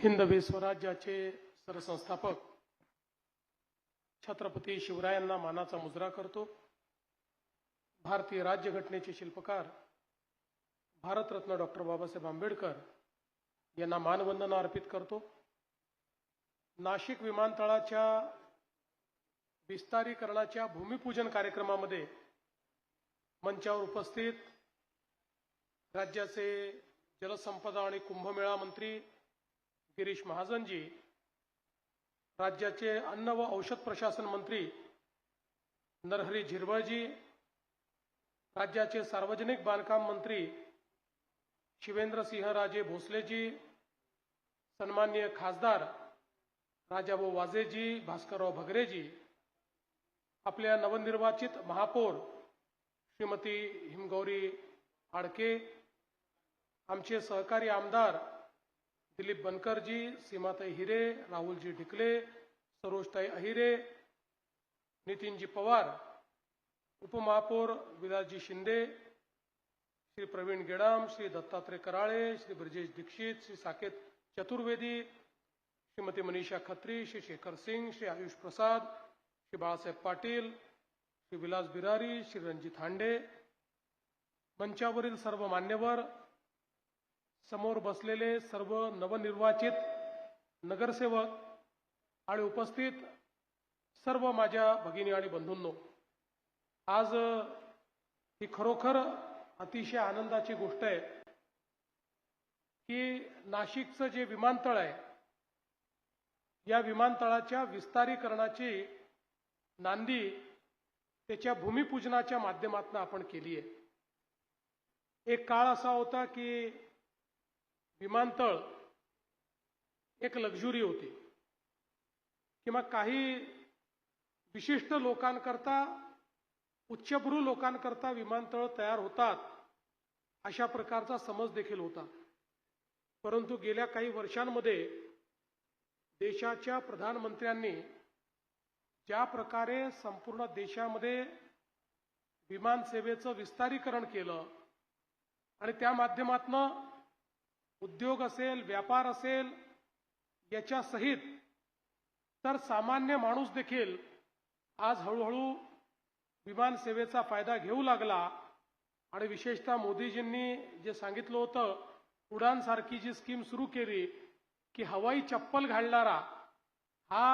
हिंदवी स्वराज्याचे सरसंस्थापक छत्रपती शिवरायांना मानाचा मुजरा करतो। भारतीय राज्यघटनेचे शिल्पकार भारतरत्न डॉक्टर बाबासाहेब आंबेडकर यांना मानवंदना अर्पित करतो। नाशिक विमानतळाच्या विस्तारीकरणाच्या भूमिपूजन कार्यक्रमामध्ये मंचावर उपस्थित राज्याचे जलसंपदा आणि कुंभमेळा मंत्री गिरीश महाजनजी, राज्याचे अन्न व औषध प्रशासन मंत्री नरहरी झिरवळजी, राज्याचे सार्वजनिक बांधकाम मंत्री शिवेंद्रसिंहराजे भोसलेजी, सन्माननीय खासदार राजाभाऊ वाजेजी, भास्करराव भगरेजी, आपल्या नवनिर्वाचित महापौर श्रीमती हिमगौरी आडके, आमचे सहकारी आमदार दिलीप बनकरजी, सीमाताई हिरे, राहुलजी ढिकले, सरोजताई अहिरे, नितीनजी पवार, उपमहापौर विलासजी शिंदे, श्री प्रवीण गेडाम, श्री दत्तात्रय कराळे, श्री ब्रजेश दीक्षित, श्री साकेत चतुर्वेदी, श्रीमती मनीषा खत्री, श्री शेखर सिंग, श्री आयुष प्रसाद, श्री बाळासाहेब पाटील, श्री विलास बिरारी, श्री रणजित हांडे, मंचावरील सर्व मान्यवर, समोर बसलेले सर्व नवनिर्वाचित नगरसेवक आणि उपस्थित सर्व माझ्या भगिनी आणि बंधूंनो, आज ही खरोखर अतिशय आनंदाची गोष्ट आहे की नाशिकचं जे विमानतळ आहे, या विमानतळाच्या विस्तारीकरणाची नांदी त्याच्या भूमिपूजनाच्या माध्यमातून आपण केली आहे। एक काळ असा होता की विमानतळ एक लक्झुरी होती किंवा काही विशिष्ट लोकांकरता, उच्चभ्रू लोकांकरता विमानतळ तयार होतात अशा प्रकारचा समज देखील होता। परंतु गेल्या काही वर्षांमध्ये देशाच्या प्रधानमंत्र्यांनी ज्या प्रकारे संपूर्ण देशामध्ये विमान सेवेचं विस्तारीकरण केलं आणि त्या माध्यमातून उद्योग असेल, व्यापार असेल, याच्या सहित तर सामान्य माणूस देखील आज हळूहळू विमान सेवेचा फायदा घेऊ लागला। आणि विशेषतः मोदीजींनी जे सांगितलं होतं, उडान सारखी जी स्कीम सुरू केली की हवाई चप्पल घालणारा हा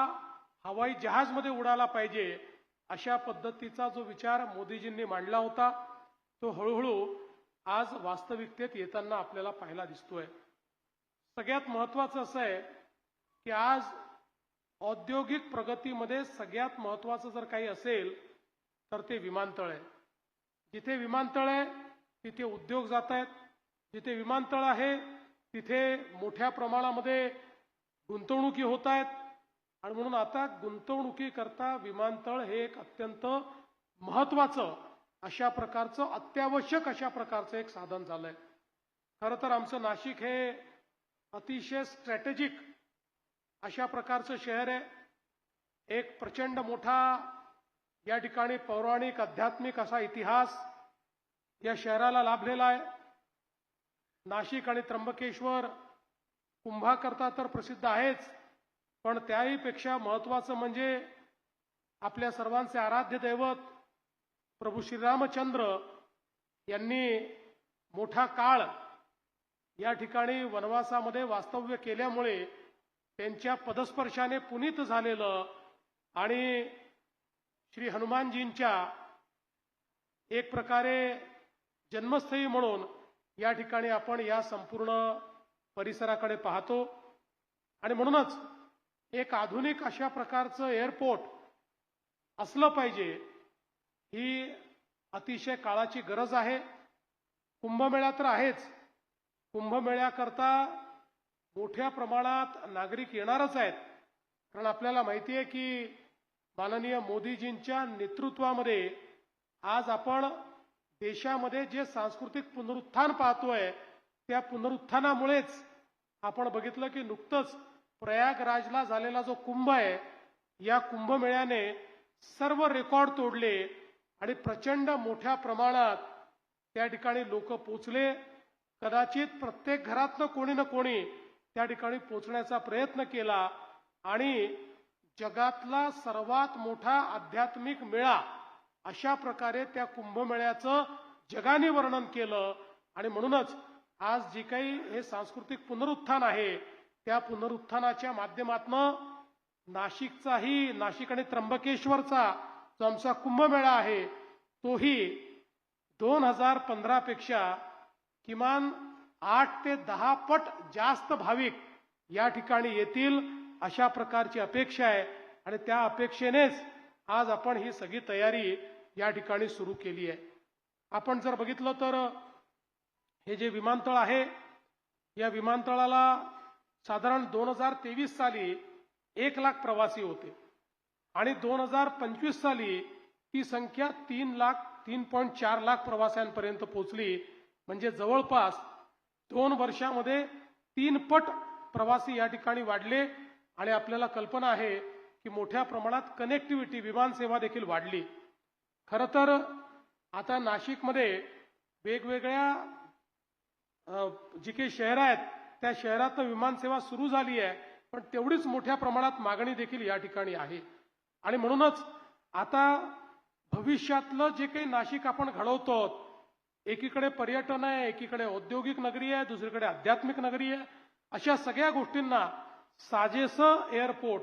हवाई जहाजमध्ये उडाला पाहिजे, अशा पद्धतीचा जो विचार मोदीजींनी मांडला होता, तो हळूहळू आज वास्तविकतेत येताना आपल्याला पाहायला दिसतोय। सगळ्यात महत्त्वाचं असं आहे की आज औद्योगिक प्रगतीमध्ये सगळ्यात महत्त्वाचं जर काही असेल तर ते विमानतळ आहे। जिथे विमानतळ आहे तिथे उद्योग जात आहेत, जिथे विमानतळ आहे तिथे मोठ्या प्रमाणामध्ये गुंतवणुकी होत आहेत। आणि म्हणून आता गुंतवणुकीकरता विमानतळ हे एक अत्यंत महत्त्वाचं अशा प्रकारचं, अत्यावश्यक अशा प्रकारचं एक साधन झालंय। खरं तर आमचं नाशिक हे अतिशय स्ट्रॅटेजिक अशा प्रकारचं शहर आहे। एक प्रचंड मोठा या ठिकाणी पौराणिक, आध्यात्मिक असा इतिहास या शहराला लाभलेला आहे। नाशिक आणि त्र्यंबकेश्वर कुंभाकरता तर प्रसिद्ध आहेच, पण त्याही पेक्षा महत्त्वाचं म्हणजे आपल्या सर्वांचे आराध्य दैवत प्रभू श्रीरामचंद्र यांनी मोठा काळ या ठिकाणी वनवासामध्ये वास्तव्य केल्यामुळे त्यांच्या पदस्पर्शाने पुनीत झालेलं आणि श्री हनुमानजींच्या एक प्रकारे जन्मस्थळी म्हणून या ठिकाणी आपण या संपूर्ण परिसराकडे पाहतो। आणि म्हणूनच एक आधुनिक अशा प्रकारचं एअरपोर्ट असलं पाहिजे, ही अतिशय काळाची गरज आहे। कुंभमेळा तर आहेच, कुंभमेळ्याकरता मोठ्या प्रमाणात नागरिक येणारच आहेत, कारण आपल्याला माहिती आहे की माननीय मोदीजींच्या नेतृत्वामध्ये आज आपण देशामध्ये जे सांस्कृतिक पुनरुत्थान पाहतोय, त्या पुनरुत्थानामुळेच आपण बघितलं की नुकतंच प्रयागराजला झालेला जो कुंभ आहे, या कुंभमेळ्याने सर्व रेकॉर्ड तोडले आणि प्रचंड मोठ्या प्रमाणात त्या ठिकाणी लोक पोचले। कदाचित प्रत्येक घरातलं कोणी ना कोणी त्या ठिकाणी पोहोचण्याचा प्रयत्न केला आणि जगातला सर्वात मोठा आध्यात्मिक मेळा अशा प्रकारे त्या कुंभमेळ्याचं जगाने वर्णन केलं. आणि म्हणूनच आज जी काही हे सांस्कृतिक पुनरुत्थान आहे त्या पुनरुत्थानाच्या माध्यमातून नाशिक आणि त्र्यंबकेश्वरचा जो आमचा कुंभमेळा आहे तोही 2015 पेक्षा किमान 8 ते 10 पट जास्त भाविक या ठिकाणी येतील अशा प्रकारची अपेक्षा आहे. आणि त्या अपेक्षेनेच आज आपण ही सगळी तयारी या ठिकाणी सुरू केली आहे. आपण जर बघितलं तर हे जे विमानतळ आहे या विमानतळाला साधारण 2023 साली 1 लाख प्रवासी होते आणि 2025 साली ती संख्या 3.4 लाख प्रवाशांपर्यंत पोहोचली. म्हणजे जवळपास 2 वर्षामध्ये 3 पट प्रवासी या ठिकाणी वाढले. आणि आपल्याला कल्पना आहे की मोठ्या प्रमाणात कनेक्टिव्हिटी विमानसेवा देखील वाढली. खरं तर आता नाशिकमध्ये वेगवेगळ्या जी काही शहरं आहेत त्या शहरात विमानसेवा सुरू झाली आहे, पण तेवढीच मोठ्या प्रमाणात मागणी देखील या ठिकाणी आहे. आणि म्हणूनच आता भविष्यातलं जे काही नाशिक आपण घडवतो, एकीकडे पर्यटन आहे, एकीकडे औद्योगिक नगरी आहे, दुसरीकडे आध्यात्मिक नगरी आहे, अशा सगळ्या गोष्टींना साजेसं एअरपोर्ट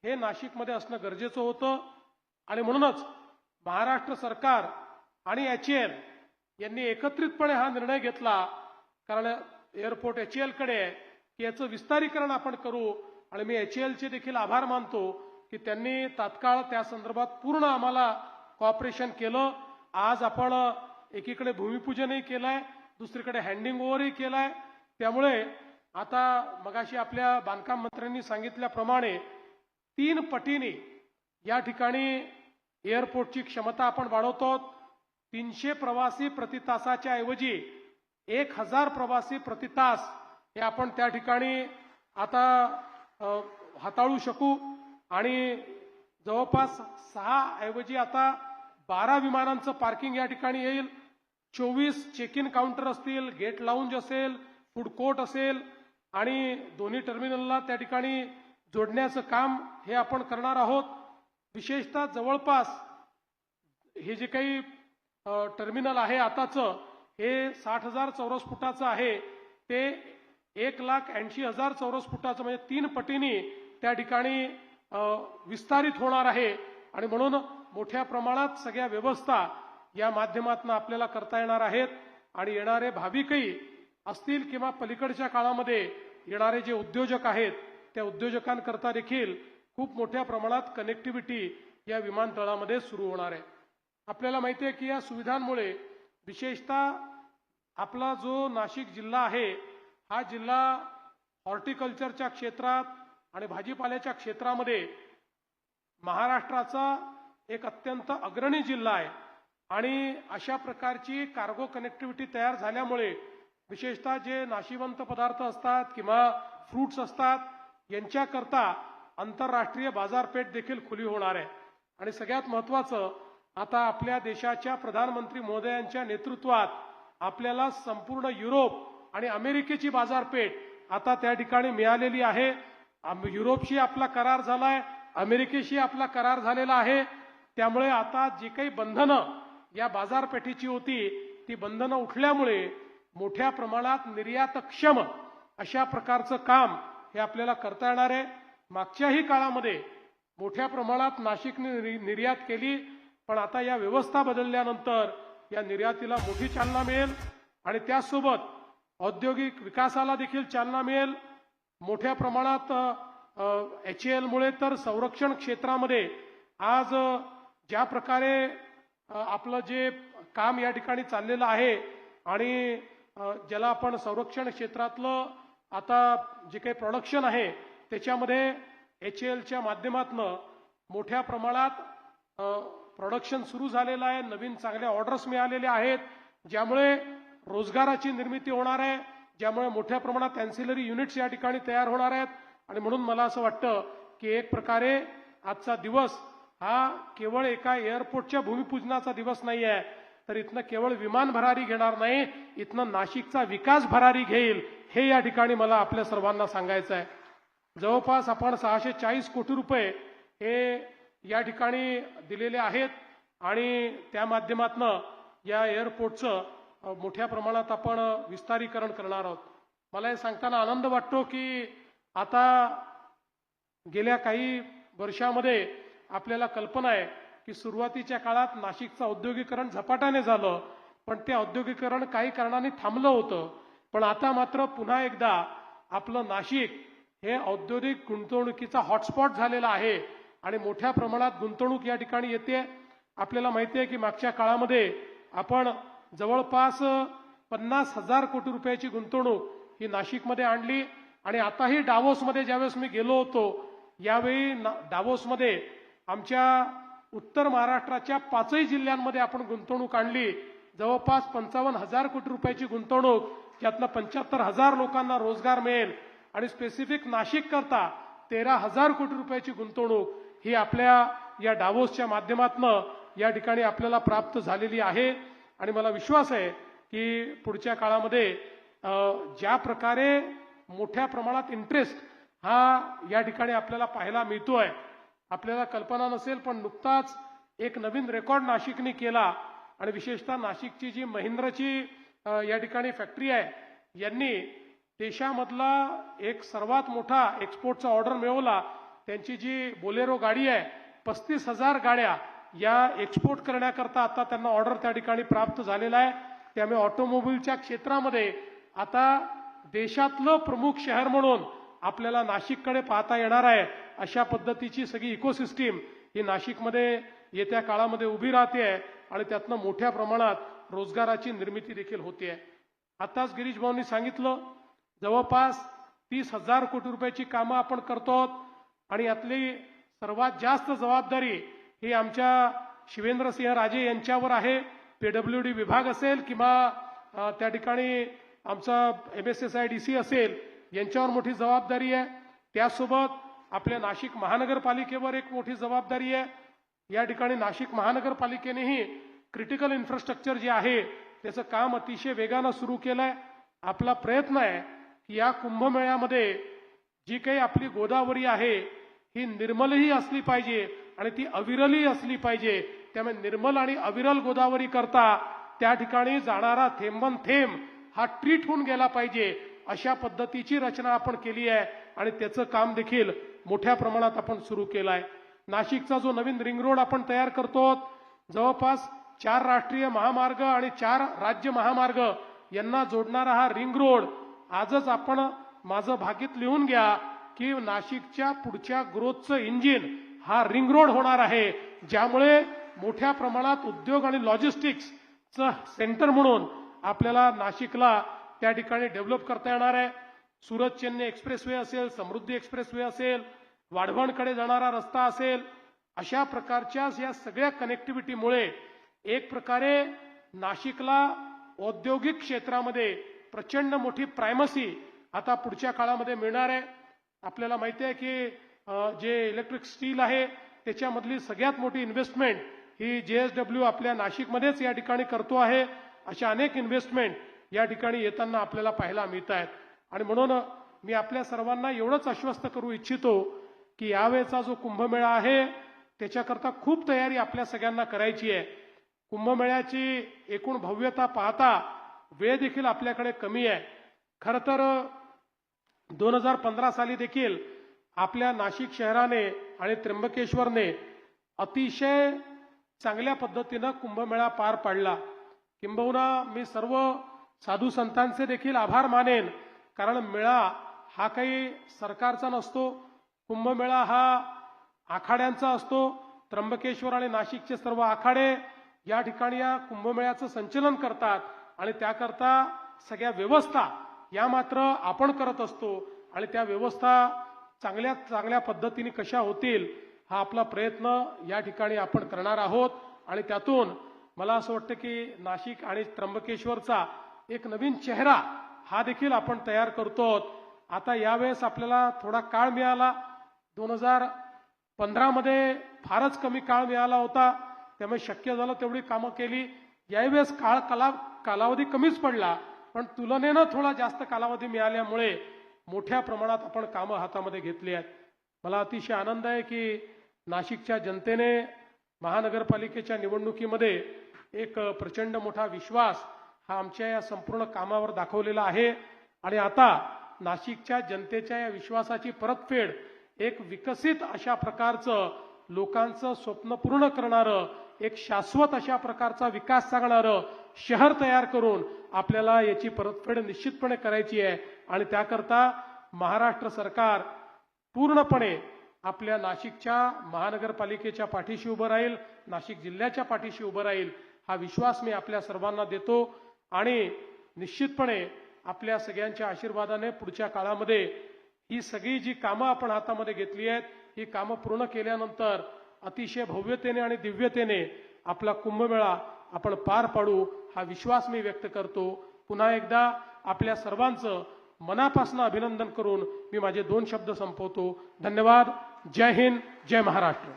हे नाशिकमध्ये असणं गरजेचं होतं. आणि म्हणूनच महाराष्ट्र सरकार आणि HAL यांनी एकत्रितपणे हा निर्णय घेतला. कारण एअरपोर्ट HAL कडे आहे की याचं विस्तारीकरण आपण करू. आणि मी HALचे देखील आभार मानतो की त्यांनी तात्काळ त्या संदर्भात पूर्ण आम्हाला कॉपरेशन केलं. आज आपण एकीकडे भूमिपूजनही केलंय, दुसरीकडे हँडिंग ओव्हरही केलाय. त्यामुळे आता मगाशी आपल्या बांधकाम मंत्र्यांनी सांगितल्याप्रमाणे 3 पटीने या ठिकाणी एअरपोर्टची क्षमता आपण वाढवतो. 300 प्रवासी प्रति तासाच्या ऐवजी 1000 प्रवासी प्रति तास हे आपण त्या ठिकाणी आता हाताळू शकू. आणि जवळपास 6 ऐवजी आता 12 विमानांचं पार्किंग या ठिकाणी येईल. 24 चेक इन काउंटर असतील, गेट लाऊंज असेल, फूड कोर्ट असेल आणि दोन्ही टर्मिनलला त्या ठिकाणी जोडण्याचं काम हे आपण करणार आहोत. विशेषतः जवळपास हे जे काही टर्मिनल आहे आताचं हे 60,000 चौरस फुटाचं आहे, ते 1,80,000 चौरस फुटाचं म्हणजे 3 पटीने त्या ठिकाणी विस्तारित होणार आहे. आणि म्हणून मोठ्या प्रमाणात सगळ्या व्यवस्था या माध्यमातून आपल्याला करता येणार आहेत. आणि येणारे भाविकही असतील किंवा पलीकडच्या काळामध्ये येणारे जे उद्योजक आहेत त्या उद्योजकांकरता देखील खूप मोठ्या प्रमाणात कनेक्टिव्हिटी या विमानतळामध्ये सुरू होणार आहे. आपल्याला माहिती आहे की या सुविधांमुळे विशेषतः आपला जो नाशिक जिल्हा आहे हा जिल्हा हॉर्टिकल्चरच्या क्षेत्रात आणि भाजीपाल्याच्या क्षेत्रामध्ये महाराष्ट्राचा एक अत्यंत अग्रणी जिल्हा आहे. आणि अशा प्रकारची कार्गो कनेक्टिव्हिटी तयार झाल्यामुळे विशेषतः जे नाशिवंत पदार्थ असतात किंवा फ्रूट्स असतात यांच्याकरता आंतरराष्ट्रीय बाजारपेठ देखील खुली होणार आहे. आणि सगळ्यात महत्त्वाचं, आता आपल्या देशाच्या प्रधानमंत्री महोदयांच्या नेतृत्वात आपल्याला संपूर्ण युरोप आणि अमेरिकेची बाजारपेठ आता त्या ठिकाणी मिळालेली आहे. युरोपशी आपला करार झालाय, अमेरिकेशी आपला करार झालेला आहे. त्यामुळे आता जी काही बंधनं या बाजारपेठेची होती ती बंधनं उठल्यामुळे मोठ्या प्रमाणात निर्यातक्षम अशा प्रकारचं काम हे आपल्याला करता येणार आहे. मागच्याही काळामध्ये मोठ्या प्रमाणात नाशिकने निर्यात केली, पण आता या व्यवस्था बदलल्यानंतर या निर्यातीला मोठी चालना मिळेल आणि त्याचसोबत औद्योगिक विकासाला देखील चालना मिळेल. मोठ्या प्रमाणात HAL मुळे तर संरक्षण क्षेत्रामध्ये आज ज्या प्रकारे आपलं जे काम या ठिकाणी चाललेलं आहे आणि ज्याला आपण संरक्षण क्षेत्रातलं आता जे काही प्रोडक्शन आहे त्याच्यामध्ये HALच्या माध्यमातून मोठ्या प्रमाणात प्रोडक्शन सुरू झालेलं आहे. नवीन चांगल्या ऑर्डर्स मिळालेल्या आहेत ज्यामुळे रोजगाराची निर्मिती होणार आहे, ज्यामुळे मोठ्या प्रमाणात अँसिलरी युनिट्स या ठिकाणी तयार होणार आहेत. आणि म्हणून मला असं वाटतं की एक प्रकारे आजचा दिवस हा केवळ एका एअरपोर्टच्या भूमिपूजनाचा दिवस नाही आहे, तर इथनं केवळ विमान भरारी घेणार नाही, इथनं नाशिकचा विकास भरारी घेईल, हे या ठिकाणी मला आपल्या सर्वांना सांगायचं आहे. जवळपास आपण 640 कोटी रुपये हे या ठिकाणी दिलेले आहेत आणि त्या माध्यमातून या एअरपोर्टचं मोठ्या प्रमाणात आपण विस्तारीकरण करणार आहोत. मला हे सांगताना आनंद वाटतो की आता गेल्या काही वर्षामध्ये आपल्याला कल्पना आहे की सुरुवातीच्या काळात नाशिकचं औद्योगिकरण झपाट्याने झालं, पण ते औद्योगिकरण काही कारणाने थांबलं होतं. पण आता मात्र पुन्हा एकदा आपलं नाशिक हे औद्योगिक गुंतवणुकीचा हॉटस्पॉट झालेला आहे आणि मोठ्या प्रमाणात गुंतवणूक या ठिकाणी येते. आपल्याला माहिती आहे की मागच्या काळामध्ये आपण जवळपास 50,000 कोटी रुपयाची गुंतवणूक ही नाशिकमध्ये आणली आणि आताही डावोसमध्ये ज्यावेळेस मी गेलो होतो, यावेळी डावोसमध्ये आमच्या उत्तर महाराष्ट्राच्या 5ही जिल्ह्यांमध्ये आपण गुंतवणूक आणली. जवळपास 55,000 कोटी रुपयाची गुंतवणूक, ज्यातनं 75,000 लोकांना रोजगार मिळेल आणि स्पेसिफिक नाशिक करता 13,000 कोटी रुपयाची गुंतवणूक ही आपल्या या डावोसच्या माध्यमातून या ठिकाणी आपल्याला प्राप्त झालेली आहे. आणि मला विश्वास आहे की पुढच्या काळामध्ये ज्या प्रकारे मोठ्या प्रमाणात इंटरेस्ट हा या ठिकाणी आपल्याला पाहायला मिळतोय, आपल्याला कल्पना नसेल पण नुकताच एक नवीन रेकॉर्ड नाशिकने केला आणि विशेषतः नाशिकची जी महिंद्राची या ठिकाणी फॅक्टरी आहे, यांनी देशामधला एक सर्वात मोठा एक्सपोर्टचा ऑर्डर मिळवला. त्यांची जी बोलेरो गाडी आहे, 35,000 गाड्या या एक्सपोर्ट करण्याकरता आता त्यांना ऑर्डर त्या ठिकाणी प्राप्त झालेला आहे. त्यामुळे ऑटोमोबाईलच्या क्षेत्रामध्ये आता देशातलं प्रमुख शहर म्हणून आपल्याला नाशिककडे पाहता येणार आहे. अशा पद्धतीची सगळी इकोसिस्टीम ही नाशिकमध्ये येत्या काळामध्ये उभी राहते आहे आणि त्यातनं मोठ्या प्रमाणात रोजगाराची निर्मिती देखील होते आहे. आताच गिरीश भाऊंनी सांगितलं, जवळपास 30,000 कोटी रुपयाची कामं आपण करतो आणि यातली सर्वात जास्त जबाबदारी ही आमच्या शिवेंद्रसिंह राजे यांच्यावर आहे. PWD विभाग असेल किंवा त्या ठिकाणी आमचा MSSIDC असेल, यांच्यावर मोठी जबाबदारी आहे. त्यासोबत आपल्या नाशिक महानगरपालिकेवर एक मोठी जबाबदारी आहे. या ठिकाणी नाशिक महानगरपालिकेनेही क्रिटिकल इन्फ्रास्ट्रक्चर जे आहे त्याचं काम अतिशय वेगानं सुरू केलंय. आपला प्रयत्न आहे की या कुंभमेळ्यामध्ये जी काही आपली गोदावरी आहे ही निर्मलही असली पाहिजे आणि ती अविरलही असली पाहिजे. त्यामुळे निर्मल आणि अविरल गोदावरी करता त्या ठिकाणी जाणारा थेंबन थेंब हा ट्रीट होऊन गेला पाहिजे, अशा पद्धतीची रचना आपण केली आहे आणि त्याचं काम देखील मोठ्या प्रमाणात आपण सुरू केलं आहे. नाशिकचा जो नवीन रिंग रोड आपण तयार करतो, जवळपास 4 राष्ट्रीय महामार्ग आणि 4 राज्य महामार्ग यांना जोडणारा हा रिंग रोड आजच आपण माझं भाकीत लिहून घ्या की नाशिकच्या पुढच्या ग्रोथचं इंजिन हा रिंग रोड होणार आहे, ज्यामुळे मोठ्या प्रमाणात उद्योग आणि लॉजिस्टिक्सचं सेंटर म्हणून आपल्याला नाशिकला त्या ठिकाणी डेव्हलप करता येणार आहे. सुरत चेन्नई एक्सप्रेसवे असेल, समृद्धी एक्सप्रेसवे असेल, वाढवणकडे जाणारा रस्ता असेल, अशा प्रकारच्या या सगळ्या कनेक्टिव्हिटीमुळे एक प्रकारे नाशिकला औद्योगिक क्षेत्रामध्ये प्रचंड मोठी प्रायमसी आता पुढच्या काळामध्ये मिळणार आहे. आपल्याला माहिती आहे की जे इलेक्ट्रिक स्टील आहे त्याच्यामधली सगळ्यात मोठी इन्व्हेस्टमेंट ही JSW आपल्या नाशिकमध्येच या ठिकाणी करतो आहे. अशा अनेक इन्व्हेस्टमेंट या ठिकाणी येताना आपल्याला पाहायला मिळत आहेत. आणि म्हणून मी आपल्या सर्वांना एवढंच आश्वस्त करू इच्छितो की यावेळेचा जो कुंभमेळा आहे त्याच्याकरता खूप तयारी आपल्या सगळ्यांना करायची आहे. कुंभमेळ्याची एकूण भव्यता पाहता वेळ देखील आपल्याकडे कमी आहे. खरं तर 2015 साली देखील आपल्या नाशिक शहराने आणि त्र्यंबकेश्वरने अतिशय चांगल्या पद्धतीनं कुंभमेळा पार पाडला. किंबहुना मी सर्व साधू संतांचे देखील आभार मानेन, कारण मेळा हा काही सरकारचा नसतो. कुंभमेळा हा आखाड्यांचा असतो. त्र्यंबकेश्वर आणि नाशिकचे सर्व आखाडे या ठिकाणी या कुंभमेळ्याचं संचलन करतात आणि त्याकरता सगळ्या व्यवस्था या मात्र आपण करत असतो आणि त्या व्यवस्था चांगल्या चांगल्या पद्धतीने कशा होतील हा आपला प्रयत्न या ठिकाणी आपण करणार आहोत. आणि त्यातून मला असं वाटतं की नाशिक आणि त्र्यंबकेश्वरचा एक नवीन चेहरा हा देखील आपण तयार करतो. आता यावेळेस आपल्याला थोडा काळ मिळाला. 2015 मध्ये फारच कमी काळ मिळाला होता, त्यामुळे शक्य झालं तेवढी कामं केली. यावेळेस कालावधी कमीच पडला, पण तुलनेनं थोडा जास्त कालावधी मिळाल्यामुळे मोठ्या प्रमाणात आपण कामं हातामध्ये घेतली आहेत. मला अतिशय आनंद आहे की नाशिकच्या जनतेने महानगरपालिकेच्या निवडणुकीमध्ये एक प्रचंड मोठा विश्वास हा आमच्या या संपूर्ण कामावर दाखवलेला आहे. आणि आता नाशिकच्या जनतेच्या या विश्वासाची परतफेड एक विकसित अशा प्रकारचं, लोकांचं स्वप्न पूर्ण करणारं, एक शाश्वत अशा प्रकारचा विकास सांगणारं शहर तयार करून आपल्याला याची परतफेड निश्चितपणे करायची आहे. आणि त्याकरता महाराष्ट्र सरकार पूर्णपणे आपल्या नाशिकच्या महानगरपालिकेच्या पाठीशी उभं राहील, नाशिक जिल्ह्याच्या पाठीशी उभं राहील, हा विश्वास मी आपल्या सर्वांना देतो. आणि निश्चितपणे आपल्या सगळ्यांच्या आशीर्वादाने पुढच्या काळामध्ये ही सगळी जी कामं आपण हातामध्ये घेतली आहेत, ही कामं पूर्ण केल्यानंतर अतिशय भव्यतेने आणि दिव्यतेने आपला कुंभमेळा आपण पार पाडू, हा विश्वास मी व्यक्त करतो. पुन्हा एकदा आपल्या सर्वांचं मनापासून अभिनंदन करून मी माझे 2 शब्द संपवतो. धन्यवाद. जय हिंद, जय महाराष्ट्र.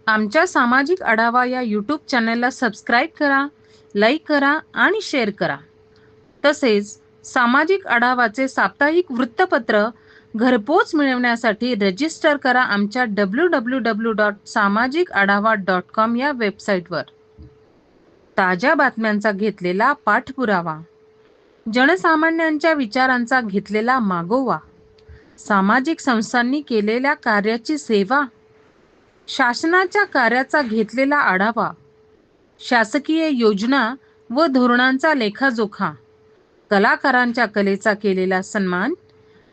आमच्या सामाजिक आढावा या यूट्यूब चॅनलला सबस्क्राईब करा, लाईक करा आणि शेअर करा. तसेच सामाजिक आढावाचे साप्ताहिक वृत्तपत्र घरपोच मिळवण्यासाठी रजिस्टर करा आमच्या www.samajikadawa.com या वेबसाईटवर. ताज्या बातम्यांचा घेतलेला पाठपुरावा, जनसामान्यांच्या विचारांचा घेतलेला मागोवा, सामाजिक संस्थांनी केलेल्या कार्याची सेवा, शासनाच्या कार्याचा घेतलेला आढावा, शासकीय योजना व धोरणांचा लेखाजोखा, कलाकारांच्या कलेचा केलेला सन्मान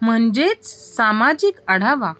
म्हणजेच सामाजिक आढावा.